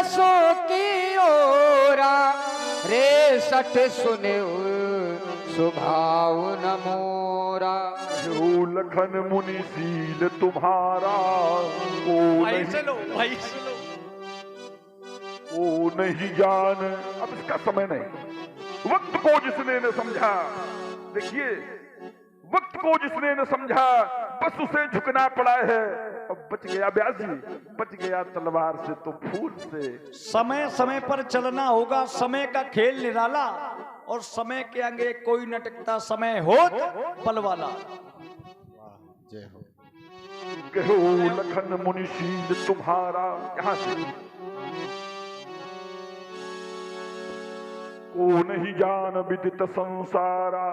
रसों की ओरा रे सठ सुने स्वभाव न मोरा। हो लखन मुनि सील तुम्हारा ओ भाई नहीं, से लो, भाई से लो। ओ नहीं जान। अब इसका समय नहीं। वक्त को जिसने न समझा, देखिए वक्त को जिसने न समझा बस उसे झुकना पड़ा है। अब बच गया व्यास जी, बच गया तलवार से तो फूल से। समय समय पर चलना होगा, समय का खेल निराला, और समय के आगे कोई न टिकता, समय होत पल वाला। जय हो। कहो लखन मुनिशील तुम्हारा, यहां से को नहीं जान विदित संसारा।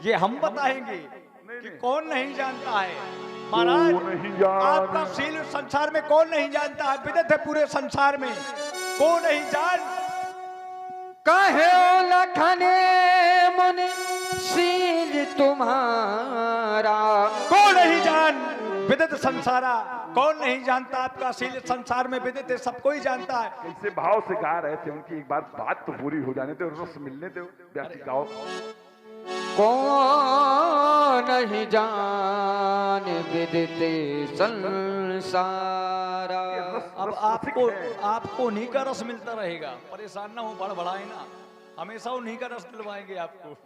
ये हम बताएंगे कि कौन नहीं जानता है। को महाराज नहीं जान, आपका शील संसार में कौन नहीं जानता है, विदित है पूरे संसार में, कौन नहीं जान। कहे लखने मुनि शील तुम्हारा, कौन नहीं जान विदित संसारा, कौन नहीं जानता आपका शील संसार में विदित है, सब कोई जानता है। कैसे भाव से गा रहे थे, उनकी एक बार बात तो पूरी हो जाने दो, रस मिलने दो। व्यासी गाओ। कौन नहीं जान विदिते संसारा। अब आपको उन्हीं का रस मिलता रहेगा, परेशान ना हो, बड़बड़ाए ना, हमेशा उन्हीं का रस दिलवाएंगे आपको।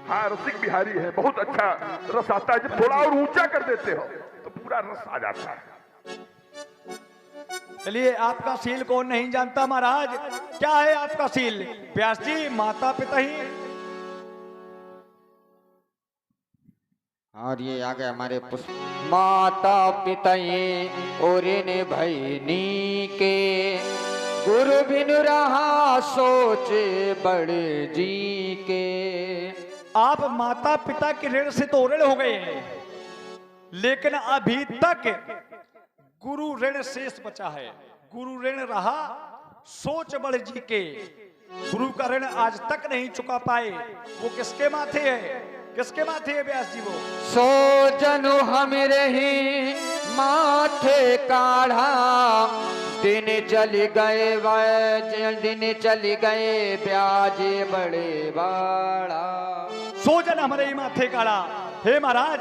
हाँ, रसिक बिहारी है, बहुत अच्छा रस आता है। जब थोड़ा और ऊंचा कर देते हो तो पूरा रस आ जाता है। चलिए, आपका शील कौन नहीं जानता महाराज, क्या है आपका शील? व्यास जी, माता पिता ही। और ये आ गए हमारे पुष्प। माता पिता और इन भैनी के, गुरु बिन रहा सोचे बड़े जी के। आप माता पिता के ऋण से तो ऋण हो गए हैं, लेकिन अभी तक गुरु ऋण शेष बचा है। गुरु ऋण रहा सोच बड़े जी के, गुरु का ऋण आज तक नहीं चुका पाए। वो किसके माथे है, किसके माथे है व्यास जी? वो सो जनु हम रही माथे काढ़ा, दिन चली गए दिन चली गए ब्याज बड़े बाड़ा। सोजन हमारे ही माथे काढ़ा। हे महाराज,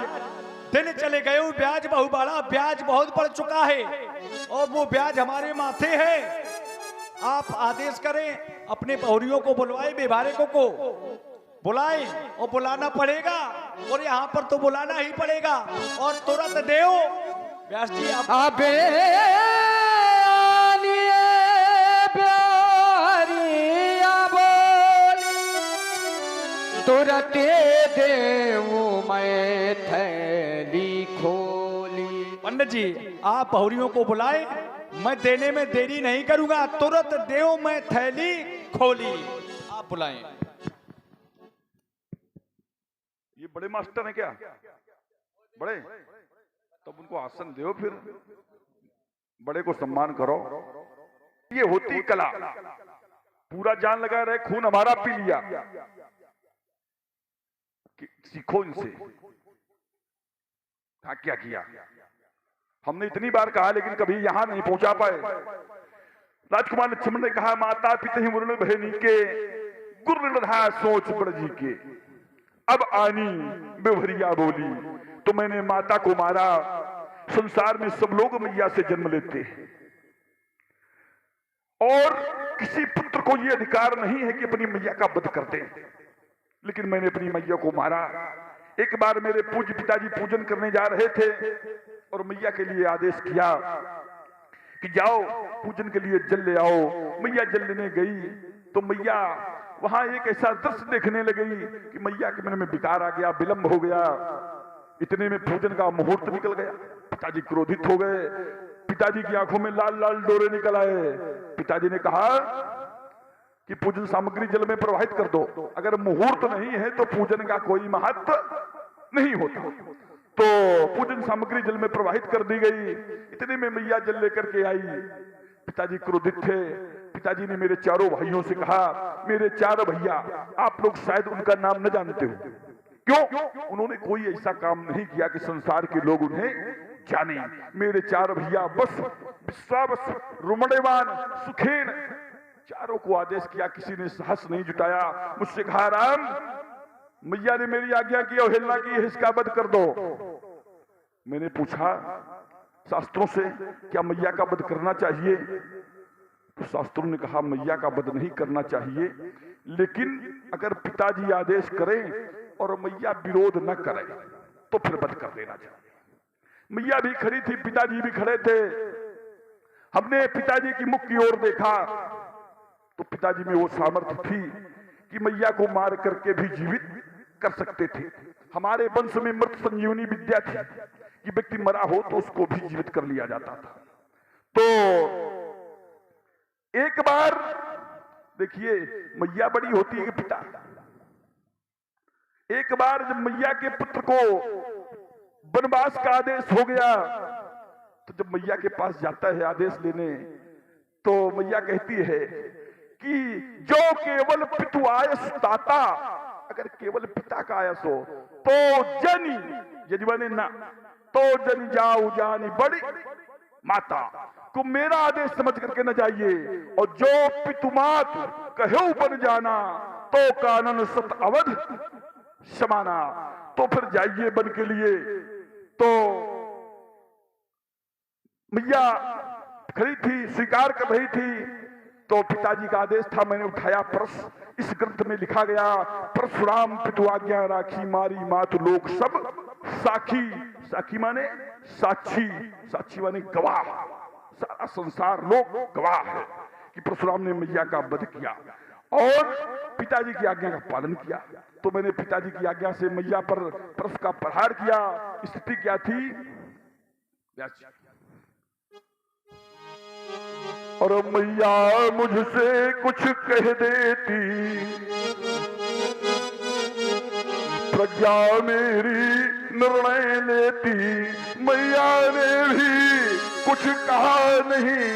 दिन चले गए ब्याज बहु बाड़ा, ब्याज बहुत बढ़ चुका है और वो ब्याज हमारे माथे है। आप आदेश करें, अपने पौरियों को बुलवाए, व्यवहारिकों को बुलाए, और बुलाना पड़ेगा, और यहाँ पर तो बुलाना ही पड़ेगा, और तुरंत देओ। व्यास जी आप अबे तुरंत देऊं मैं थैली खोली। पंडित जी, आप पौरियों को बुलाए, मैं देने में देरी नहीं करूंगा, तुरंत देओ मैं थैली खोली। आप बुलाएं। ये बड़े मास्टर हैं क्या? बड़े, तब उनको आसन दो, फिर बड़े को सम्मान करो। ये होती कला। पूरा जान लगा रहे, खून हमारा पी लिया, सीखो इनसे। हाँ, क्या किया हमने इतनी बार कहा, लेकिन कभी यहां नहीं पहुंचा पाए। राजकुमार लक्ष्मण ने कहा, माता पिता ही मुरण बहनी के, गुरु रहा सोच बड़ जी के। अब आनी बेवरिया बोली, तो मैंने माता को मारा। संसार में सब लोग मैया से जन्म लेते हैं, और किसी पुत्र को यह अधिकार नहीं है कि अपनी मैया का वध कर दे, लेकिन मैंने अपनी मैया को मारा। एक बार मेरे पूज्य पिताजी पूजन करने जा रहे थे, और मैया के लिए आदेश किया कि जाओ पूजन के लिए जल ले आओ। मैया जल लेने गई तो मैया वहां एक ऐसा दृश्य देखने लगी कि मैया के मन में विकार आ गया, विलंब हो गया। इतने में पूजन का मुहूर्त निकल गया। पिताजी क्रोधित हो गए, पिताजी की आंखों में लाल लाल डोरे निकल आए। पिताजी ने कहा कि पूजन सामग्री जल में प्रवाहित कर दो, अगर मुहूर्त नहीं है तो पूजन का कोई महत्व नहीं होता। तो पूजन सामग्री जल में प्रवाहित कर दी गई। इतने में मैया जल लेकर के आई। पिताजी क्रोधित थे। पिताजी ने मेरे चारों भाइयों से कहा, मेरे चार भैया, आप लोग शायद उनका नाम न जानते हो। क्यों? उन्होंने कोई ऐसा काम नहीं किया कि संसार के लोग उन्हें जाने। मेरे चार भैया बस विश्वावस, रुमणेवान, सुखेन, चारों को आदेश किया। किसी ने साहस नहीं जुटाया। मुझसे कहा, राम, मैया ने मेरी आज्ञा की, अवहेलना की है, इसका वध कर दो। मैंने पूछा शास्त्रों से, क्या मैया का वध करना चाहिए? तो शास्त्रों ने कहा मैया का वध नहीं करना चाहिए, लेकिन अगर पिताजी आदेश करें और मैया विरोध न करे तो फिर वध कर देना चाहिए। मैया भी खड़ी थी, पिताजी भी खड़े थे। हमने पिताजी की मुख की ओर देखा तो पिताजी में वो सामर्थ्य थी कि मैया को मार करके भी जीवित कर सकते थे। हमारे वंश में मृत संजीवनी विद्या थी कि व्यक्ति मरा हो तो उसको भी जीवित कर लिया जाता था। तो एक बार देखिए, मैया बड़ी होती है कि पिता। एक बार जब मैया के पुत्र को वनवास का आदेश हो गया तो जब मैया के पास जाता है आदेश लेने, तो मैया कहती है कि जो केवल पितु आयस दाता, अगर केवल पिता का आयस हो तो जनी, यदि बने ना, तो जनी जाऊ जानी बड़ी माता को मेरा आदेश समझ करके न जाइए, और जो पितुमात कहो बन जाना तो कानन सत अवध समाना, तो फिर जाइए बन के लिए। तो मैया खड़ी थी, स्वीकार कर रही थी, तो पिताजी का आदेश था। मैंने उठाया परस, इस ग्रंथ में लिखा गया, परशुराम पितु आज्ञा राखी, मारी मातु लोक सब साखी। साखी माने साक्षी, साक्षी माने गवाह, सारा संसार लोग गवाह है कि परशुराम ने मैया का वध किया और पिताजी की आज्ञा का पालन किया। तो मैंने पिताजी की आज्ञा से मैया पर परस का प्रहार किया। स्थिति क्या थी? और मैया मुझसे कुछ कह देती, प्रज्ञा मेरी निर्णय लेती। मैया ने भी कुछ कहा नहीं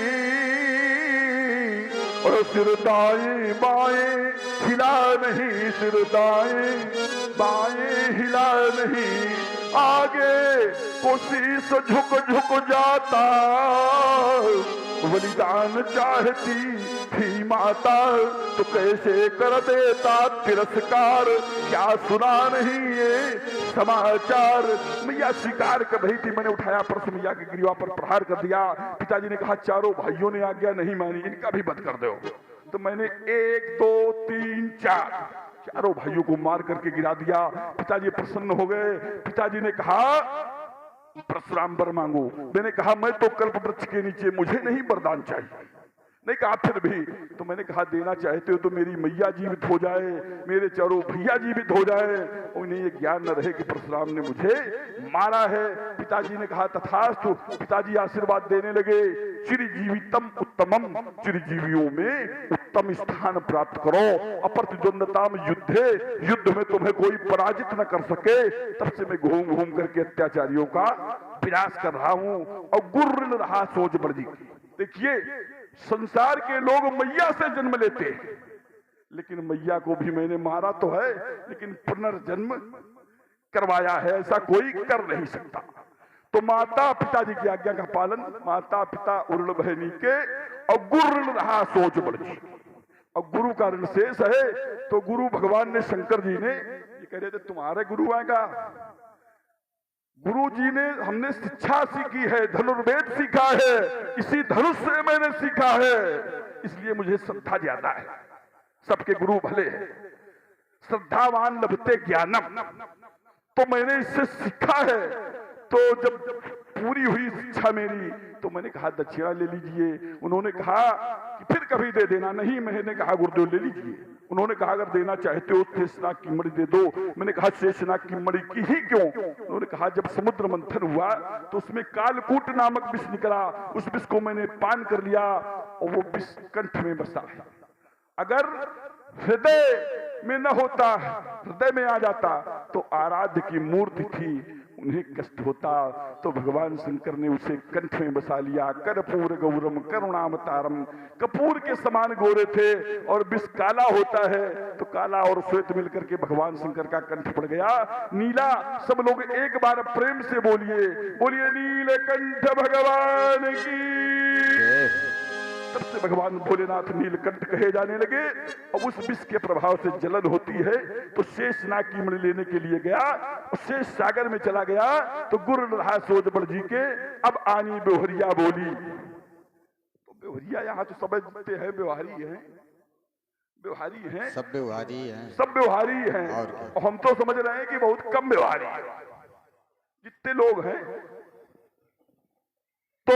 और सिर दाएं बाएं हिला नहीं, सिर दाएं बाएं हिला नहीं। आगे को शीश झुक झुक जाता, बलिदान चाहती थी माता तो कैसे कर देता तिरस्कार। क्या सुना नहीं ये समाचार? मैया स्वीकार कर रही थी। मैंने उठाया परस, मैया के ग्रीवा पर प्रहार कर दिया। पिताजी ने कहा चारों भाइयों ने आज्ञा नहीं मानी, इनका भी वध कर दो। तो मैंने 1 2 3 4 चारों भाइयों को मार करके गिरा दिया। पिताजी प्रसन्न हो गए। पिताजी ने कहा परशुराम वर मांगो। मैंने कहा मैं तो कल्प वृक्ष के नीचे, मुझे नहीं वरदान चाहिए। नहीं कहा फिर भी, तो मैंने कहा देना चाहते हो तो मेरी मैया जीवित हो जाए, मेरे चारों भैया जीवित हो जाए, उन्हें ये ज्ञान न रहे कि परशुराम ने मुझे मारा है। पिताजी ने कहा तथास्तु। पिताजी आशीर्वाद देने लगे, चिरजीवितम उत्तमम, चिरजीवियों में उत्तम स्थान प्राप्त करो। अप्रतिद्वंदताम युद्धे, युद्ध में तुम्हें कोई पराजित न कर सके। तब से मैं घूम घूम करके अत्याचारियों का विनाश कर रहा हूं और गुर्र रहा सोच बर्जी। देखिए, संसार के लोग मैया से जन्म लेते हैं, लेकिन मैया को भी मैंने मारा तो है, लेकिन पुनर्जन्म करवाया है, ऐसा कोई कर नहीं सकता। तो माता पिताजी की आज्ञा का पालन, माता पिता उर्ण बहनी के, और गुरु रहा सोच बड़ी। और गुरु का ऋण शेष है, तो गुरु भगवान ने, शंकर जी ने ये कह रहे थे तुम्हारे गुरु आएगा। गुरु जी ने, हमने शिक्षा सीखी है, धनुर्वेद सीखा है, इसी धनुष से मैंने सीखा है, इसलिए मुझे श्रद्धा ज्यादा है। सबके गुरु भले हैं, श्रद्धावान लभते ज्ञानम, तो मैंने इससे सीखा है। तो जब पूरी हुई शिक्षा मेरी, तो मैंने कहा दक्षिणा ले लीजिए। उन्होंने कहा कि फिर कभी दे देना। नहीं, मैंने कहा गुरुदेव ले लीजिए। उन्होंने कहा अगर देना चाहते हो शेषनाग की मणि दे दो। मैंने कहा शेषनाग की मणि की ही क्यों? उन्होंने कहा जब समुद्र मंथन हुआ तो उसमें कालकूट नामक विष निकला, उस विष को मैंने पान कर लिया और वो विष कंठ में बसा है। अगर हृदय में न होता, हृदय में आ जाता, तो आराध्य की मूर्ति थी, उन्हें कष्ट होता, तो भगवान शंकर ने उसे कंठ में बसा लिया। कर्पूर गौरम करुणावतारम, कपूर के समान गोरे थे, और विष काला होता है, तो काला और श्वेत मिलकर के भगवान शंकर का कंठ पड़ गया नीला। सब लोग एक बार प्रेम से बोलिए, बोलिए नीलकंठ भगवान की। से भगवान भोलेनाथ नीलकंठ कहे जाने लगे। अब उस विष के प्रभाव से जलन होती है तो शेषनाग की मणि लेने के लिए गया, शेष सागर में चला गया तो गुरु रहा सोजबड़ जी के। अब आनी बेवहरिया बोली, तो बेवहरिया यहाँ तो समझते हैं व्यवहारी है, व्यवहारी हैं, सब व्यवहारी हैं, सब व्यवहारी हैं। और हम तो समझ रहे हैं कि बहुत कम व्यवहारी है, जितने लोग हैं। तो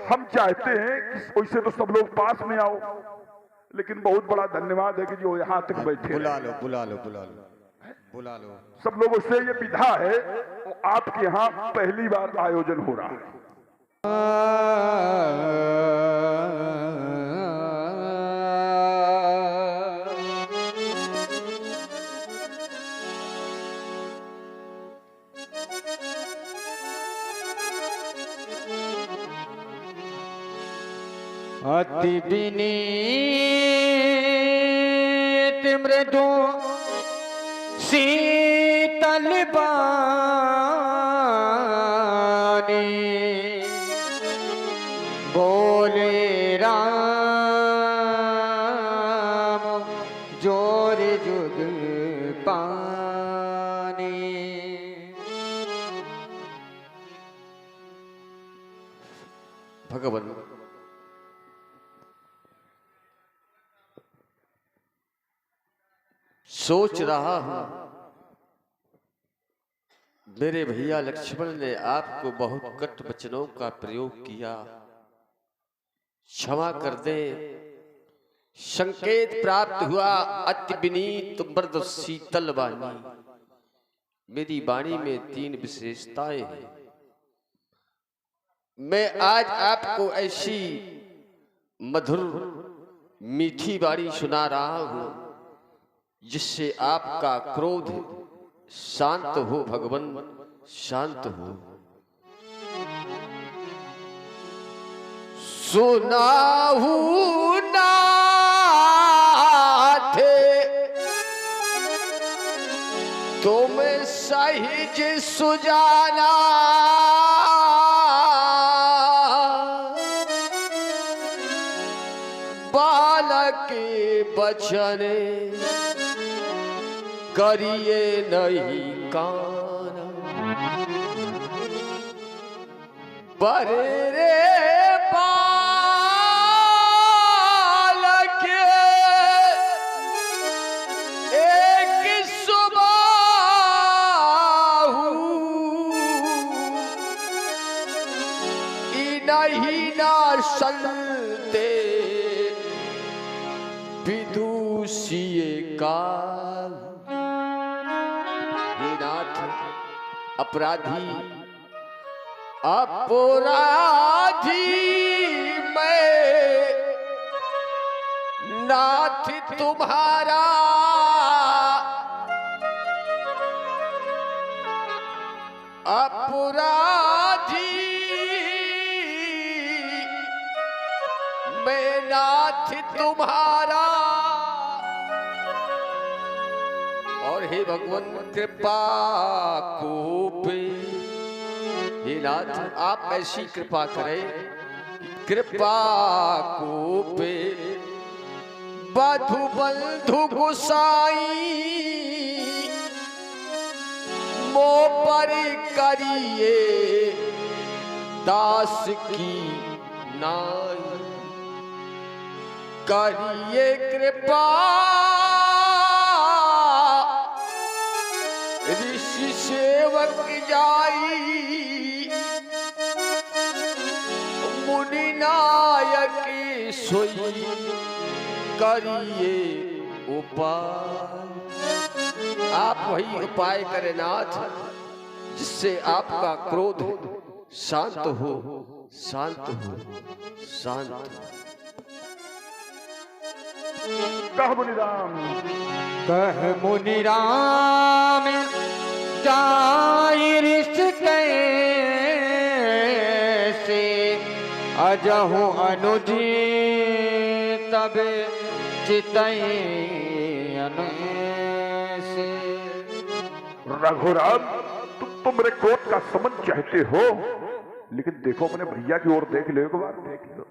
हम चाहते हैं कि वैसे तो सब लोग पास में आओ, लेकिन बहुत बड़ा धन्यवाद है कि जो यहाँ तक बैठे। बुला लो बुला लो बुला लो बुला लो। सब लोगों से ये विधा है, वो आपके यहाँ पहली बार आयोजन हो रहा है। अति विनीत मृदु शीतल बानी, बोले राम जोर जुग पानी। भगवान सोच रहा हूं, मेरे भैया लक्ष्मण ने आपको बहुत कट वचनों का प्रयोग किया, क्षमा कर दे। संकेत प्राप्त हुआ अति विनीत मृदु शीतल वाणी। मेरी वाणी में 3 विशेषताएं हैं। मैं आज आपको ऐसी मधुर मीठी वाणी सुना रहा हूं जिससे आपका क्रोध शांत हो। भगवान शांत हो। सुनाहु नाथ तुम सहिज सुजाना, बालक बचन करिए नहीं कान। बरे रे बालक एक सुबाहु, नहीं ना संते विदुषिए काल। अपराधी अपराधी मैं नाथ तुम्हारा, अपराधी मैं नाथ तुम्हारा। और हे भगवान कृपा कोपे, हे नाथ आप ऐसी कृपा करें, कृपा कोपे बधु बंधु गुसाई मो पर करिए दास की नाई। करिए कृपा ऋषि सेवक जाई, मुनि नायक सोई करिए उपाय। आप वही उपाय करें नाथ जिससे आपका क्रोध शांत हो, शांत हो, शांत हो। कह मुनि राम, कह मुनि राम जाई ऋष कैसे, अजहु अनुज तब चितई से। रघुराम तुम मेरे क्रोध का समझ चाहते हो, लेकिन देखो अपने भैया की ओर देख लो, एक बार देख लो।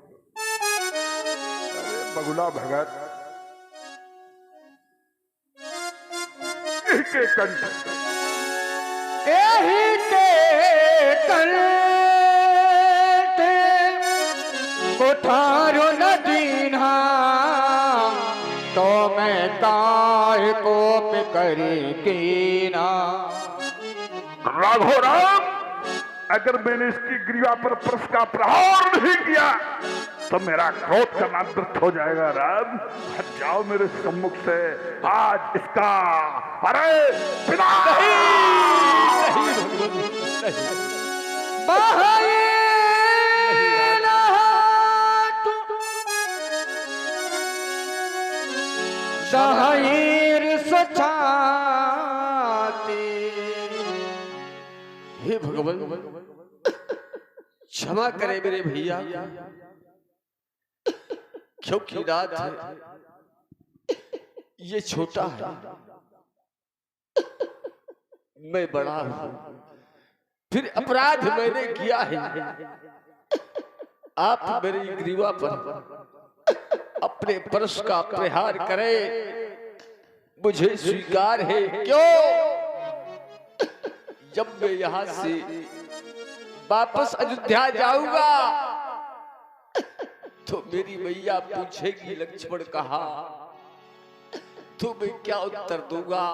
बगुला भगत के कंठ यही के कंठ उठारो न दीन्हा तो मैं काहे कोप करी कीना। राघो राम, अगर मैंने इसकी ग्रीवा पर परस का प्रहार नहीं किया तो मेरा क्रोध करना व्यर्थ हो जाएगा। राम, हट जाओ मेरे सम्मुख से आज इसका। अरे पिता! शहीर सचाते। हे भगवान, क्षमा करे मेरे भैया, क्योंकि रात है, ये छोटा है, मैं बड़ा हूं, फिर अपराध मैंने किया है। आप मेरी ग्रीवा पर अपने परश का प्रहार करें, मुझे स्वीकार है। क्यों? जब मैं यहां से वापस अयोध्या जाऊंगा तो मेरी मैया पूछेगी लक्ष्मण कहा, तो मैं क्या उत्तर दूंगा?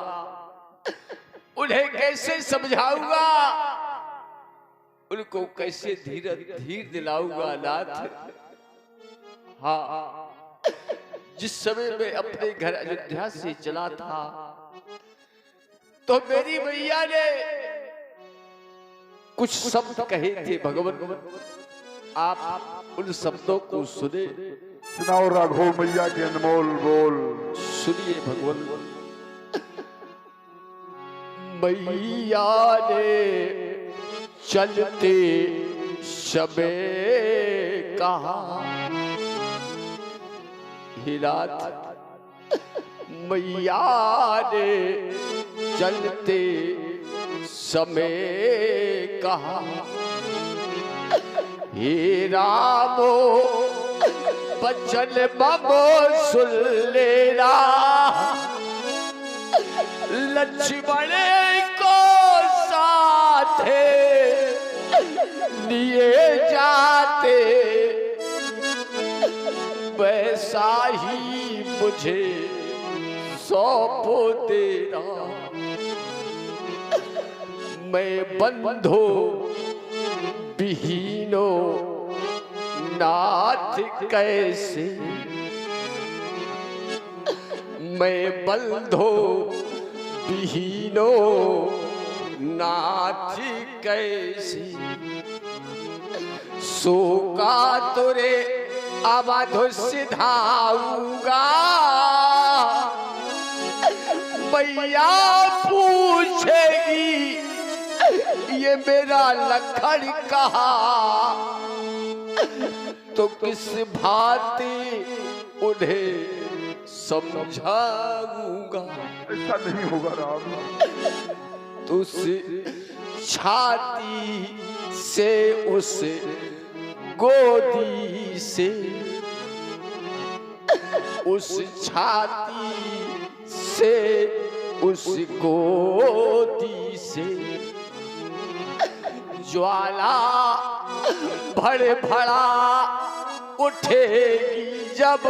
उन्हें कैसे समझाऊंगा? उनको कैसे धीर दिलाऊंगा? नाथ, हाँ, जिस समय मैं अपने घर अयोध्या से चला था तो मेरी मैया ने कुछ शब्द कहे थे। भगवान, आप उन शब्दों को सुने। सुनाओ राघो मैया के अनमोल बोल। सुनिए भगवान। मैया ने चलते समय कहा, हिलात मैया ने चलते समय कहा, हे रामो बचन बमो सुन लेना, लक्ष्मण को साथे लिए जाते, वैसा ही मुझे सौंप देना। मैं बंधो विहीनो नाथ कैसे, मैं बंधो विहीनो नाथ कैसे, सोका तुरे अवधु सिधाऊंगा, मैया पूछेगी ये मेरा लखन कहा, तो किस भांति उन्हें समझाऊंगा। ऐसा नहीं होगा राम। तो उस छाती से, उस गोदी से, उस छाती से, उस गोदी से ज्वाला भड़ा उठेगी जब,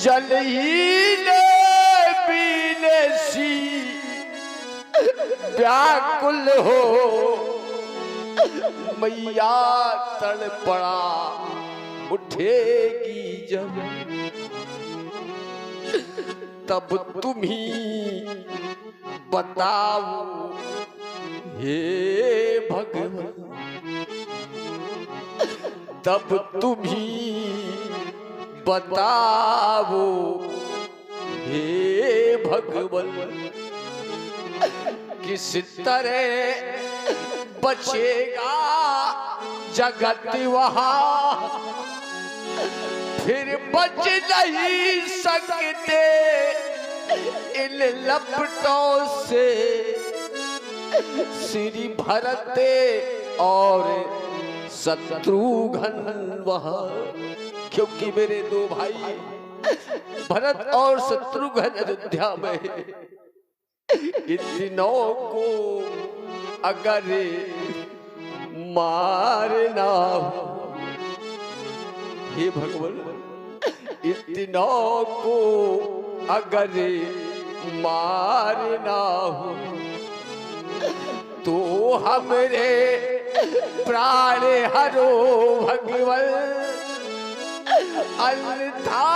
जल ही ले पीने सी व्याकुल हो, मैया तड़पड़ा उठेगी जब, तब तुम ही बताओ हे भगवान, तब तुम ही बताओ हे भगवान, किस तरह बचेगा जगत वहां, फिर बच नहीं सकते इन लपटों से, श्री भरत और शत्रुघ्न वहां क्योंकि मेरे दो भाई भरत और शत्रुघ्न अयोध्या में हैं। इन तीनों को अगर मारना हो, हे भगवान, इन तीनों को अगर मारना हो तो हमरे प्राण हरो भगवान, अन्यथा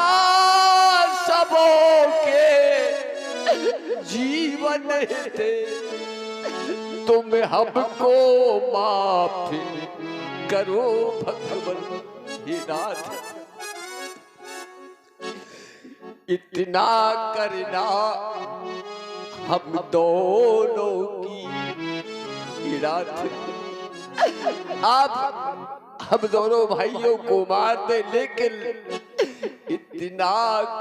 सबों के जीवन थे तुम हमको माफ करो भगवान। हे नाथ, इतना करना हम दोनों की इरादा। आप हम दोनों भाइयों को मार दे, लेकिन इतना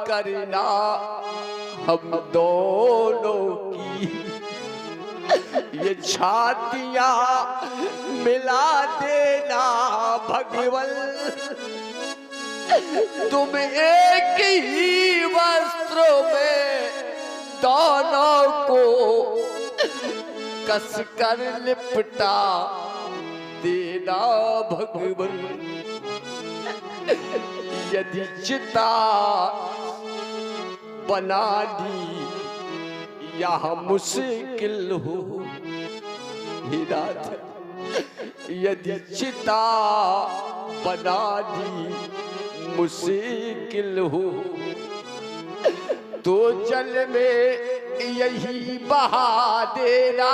करना हम दोनों की ये छातियां मिला देना भगवान। तुम एक ही वस्त्रों में दोनों को कसकर लिपटा देना भगवान। यदि चिता बनानी यह मुश्किल हो, हे नाथ, यदि चिता बनानी मुश्किल हो तो जल में यही बहा देना।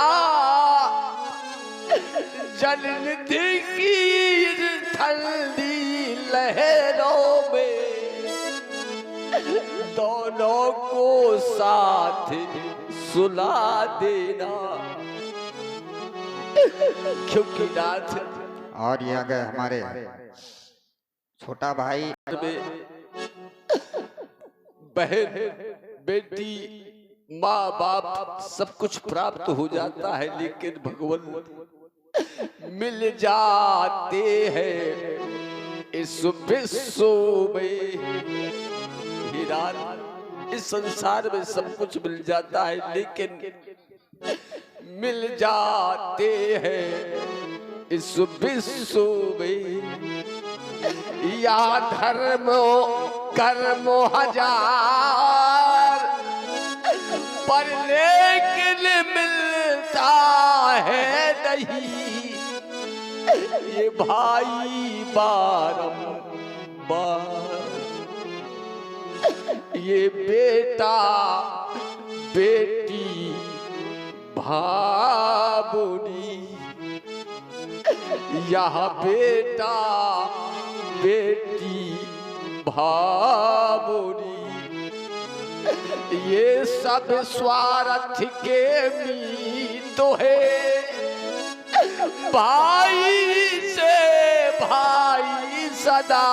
जल निधि की ठंडी लहरों में दोनों को साथ सुला देना, क्योंकि नाथ। और ये आ गए हमारे छोटा भाई, बहन बेटी माँ बाप सब कुछ प्राप्त हो जाता है, लेकिन भगवान मिल जाते हैं इस विश्व में। इस संसार में सब कुछ मिल जाता है, लेकिन मिल जाते हैं इस विश्व में। या धर्म कर्म हजार पर लेकिन मिलता है नहीं ये भाई बारंबार। ये बेटा बेटी भाबुनी, यह बेटा बेटी भाबुनी, ये सब स्वार्थ के मीत है। भाई से भाई सदा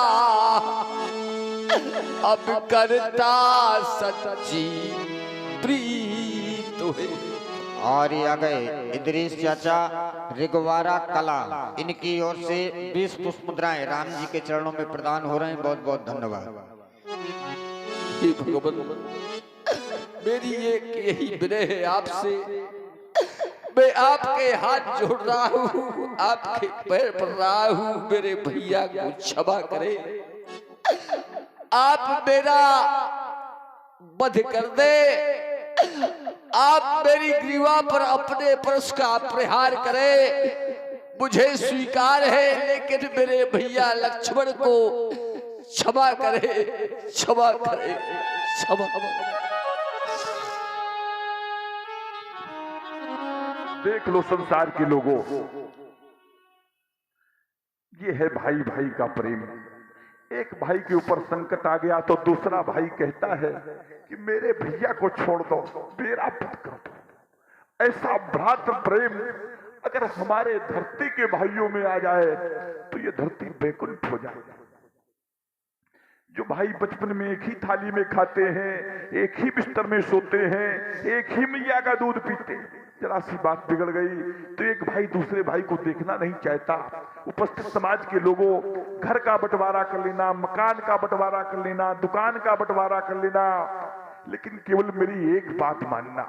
अब करता सच्ची प्रीत है। और ये आ गए इदरीस चाचा रिगवारा कला, इनकी ओर से 20 पुष्प मुद्राएं राम जी के चरणों में प्रदान हो रहे हैं। बहुत बहुत धन्यवाद। मेरी एक यही विनय है आपसे, मैं आपके हाथ जोड़ रहा हूँ, आपके पैर पड़ रहा हूँ, मेरे भैया को क्षमा करें। आप मेरा वध कर दे, आप मेरी ग्रीवा पर अपने परश का प्रहार करें, मुझे स्वीकार है, लेकिन मेरे भैया लक्ष्मण को क्षमा करे, क्षमा करे, क्षमा। देख लो संसार के लोगों, ये है भाई भाई का प्रेम। एक भाई के ऊपर संकट आ गया तो दूसरा भाई कहता है कि मेरे भैया को छोड़ दो, मेरा पुत्र कर दो। ऐसा भ्रातृ प्रेम अगर हमारे धरती के भाइयों में आ जाए तो ये धरती बैकुंठ हो जाएगी। जो भाई बचपन में एक ही थाली में खाते हैं, एक ही बिस्तर में सोते हैं, एक ही मैया का दूध पीते हैं, जरा सी बात बिगड़ गई तो एक भाई दूसरे भाई को देखना नहीं चाहता। उपस्थित समाज के लोगों, घर का बंटवारा कर लेना, मकान का बंटवारा कर लेना, दुकान का बंटवारा कर लेना, लेकिन केवल मेरी एक बात मानना,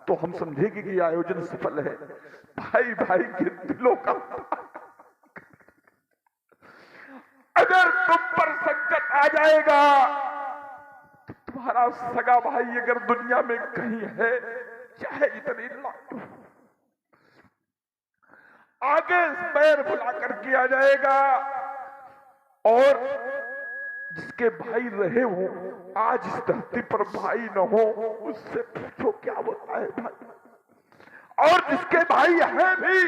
तो हम समझेंगे कि आयोजन सफल है। भाई भाई के दिलों का, अगर तुम पर संकट आ जाएगा तो तुम्हारा सगा भाई अगर दुनिया में कहीं है, चाहे इतनी लाख आगे पैर बुला करके आ जाएगा। और जिसके भाई रहे हो, आज इस धरती पर भाई न हो, उससे पूछो क्या होता है भाई। और जिसके भाई है भी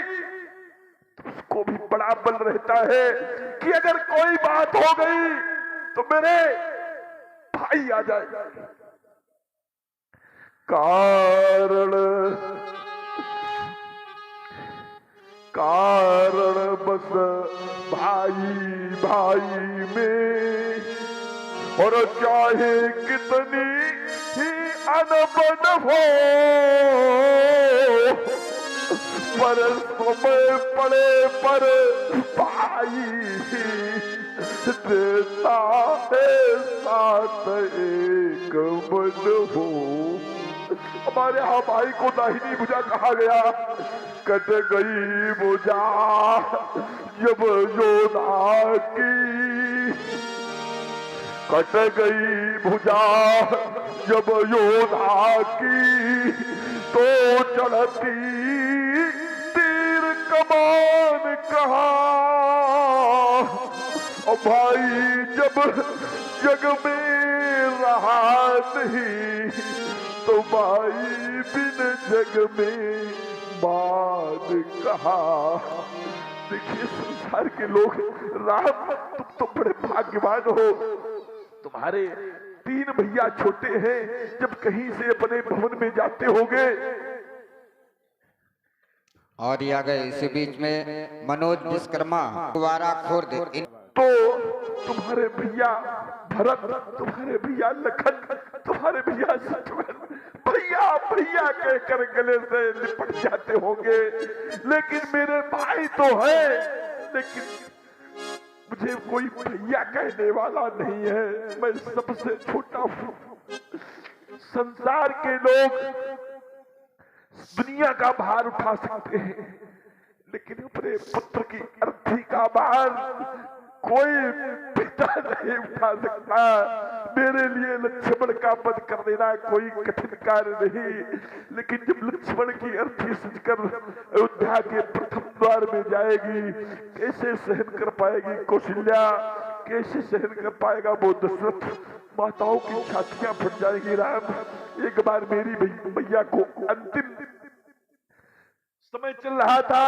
तो उसको भी बड़ा बल रहता है कि अगर कोई बात हो गई तो मेरे भाई आ जाए। कारण कारण बस भाई भाई में, और चाहे कितनी ही अनबन हो, पर समय पड़े पर भाई देता है साथ एक मन हो। हमारे यहाँ भाई को दाहिनी भुजा कहा गया। कट गई भुजा जब योद्धा की, कट गई भुजा जब योद्धा की, तो चढ़ती तीर कमान कहाँ। और भाई जब जग में रहा नहीं, तो भाई बिन जग में बाद कहा। देखिए संसार के लोग, राम तुम तो बड़े भाग्यवान हो, तुम्हारे 3 भैया छोटे हैं, जब कहीं से अपने भवन में जाते होंगे। और ये आ गए इसी बीच में मनोज विश्वकर्मा द्वारा खोर्द। तो तुम्हारे भैया भरत, तुम्हारे भैया लखन, तुम्हारे भैया शत्रुघ्न भैया भैया कहकर गले से लिपट जाते होंगे। लेकिन मेरे भाई तो है, लेकिन मुझे कोई भैया कहने वाला नहीं है, मैं सबसे छोटा हूं। संसार के लोग दुनिया का भार उठा सकते हैं, लेकिन अपने पुत्र की अर्थी का भार कोई पिता नहीं उठा सकता। मेरे लिए लक्ष्मण का वध कर देना कोई कठिन कार्य नहीं, लेकिन जब लक्ष्मण की अर्थी सजकर अयोध्या के प्रथम द्वार में जाएगी, कैसे सहन कर पाएगी कौशल्या, कैसे सहन कर पाएगा वो दशरथ। माताओं की छातियां फट जाएगी। राम, एक बार मेरी भैया को अंतिम समय चल रहा था,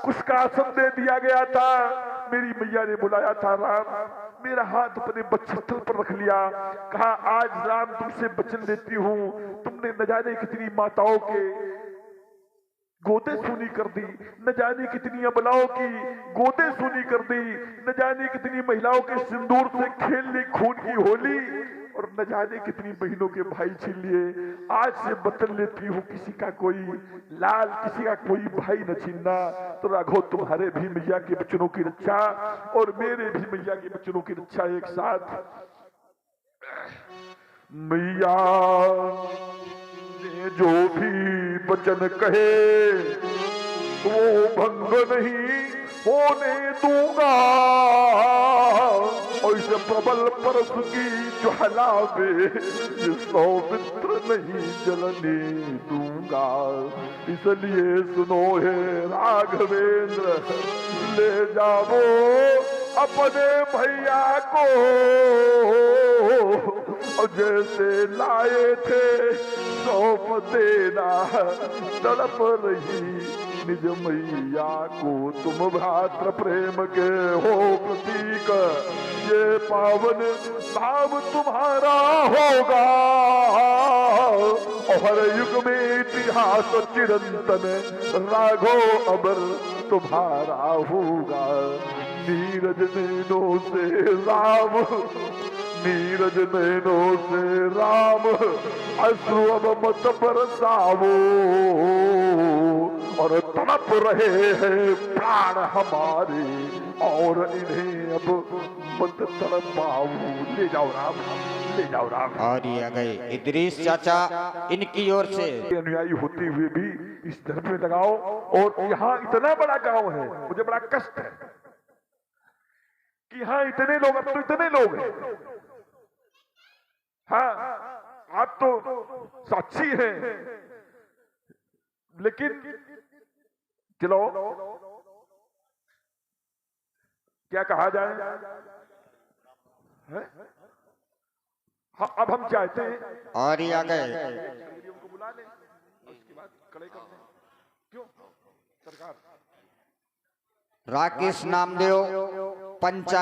कुछ का आसन दे दिया गया था, मेरी मैया ने बुलाया था। राम, मेरा हाथ अपने बक्षस्थल पर रख लिया, कहा आज राम तुमसे वचन देती हूँ, तुमने न जाने कितनी माताओं के गोदे सूनी कर दी, न जाने कितनी अबलाओं की गोदे सूनी कर दी, न जाने कितनी महिलाओं के सिंदूर से खेल ली खून की होली, और न जाने कितनी बहनों के भाई छीन लिए। आज से वचन लेती हूँ, किसी का कोई लाल, किसी का कोई भाई न छीनना। तो राघव, तुम्हारे भी मैया के वचनों की रक्षा और मेरे भी मैया के वचनों की रक्षा एक साथ। मैया ने जो भी वचन कहे वो भंग नहीं होने दूंगा, और इस प्रबल परस की ज्वाला में सौमित्र नहीं जलने दूंगा। इसलिए सुनो हे राघवेंद्र, ले जाओ अपने भैया को, और जैसे लाए थे सौंप देना। तड़प रही निज मैया को तुम भ्रातृ प्रेम के हो प्रतीक, ये पावन भाव तुम्हारा होगा, और हर युग में इतिहास चिरंतन राघो अमर तुम्हारा होगा। नीरज नैनों से राम, नीरज नैनों से राम, अश्रु अब मत बरसावो। और तड़प रहे हैं प्राण हमारे, और इन्हें अब मत तड़पाओ। ले जाओ राम, ले जाओ राम। और ये आ गए इदरीस चाचा, इनकी ओर से अनुयायी होते हुए भी इस धर्म में लगाओ। और यहाँ इतना बड़ा गांव है, मुझे बड़ा कष्ट है कि यहाँ इतने लोग, अब तो इतने लोग हैं। हाँ, आप तो साक्षी हैं, लेकिन चलो क्या कहा जाए है? हाँ, अब हम चाहते हैं और ये आ गए उनको बुला लें और उसके बाद खड़े कर दें। क्यों सरकार? राकेश नामदेव पंचायत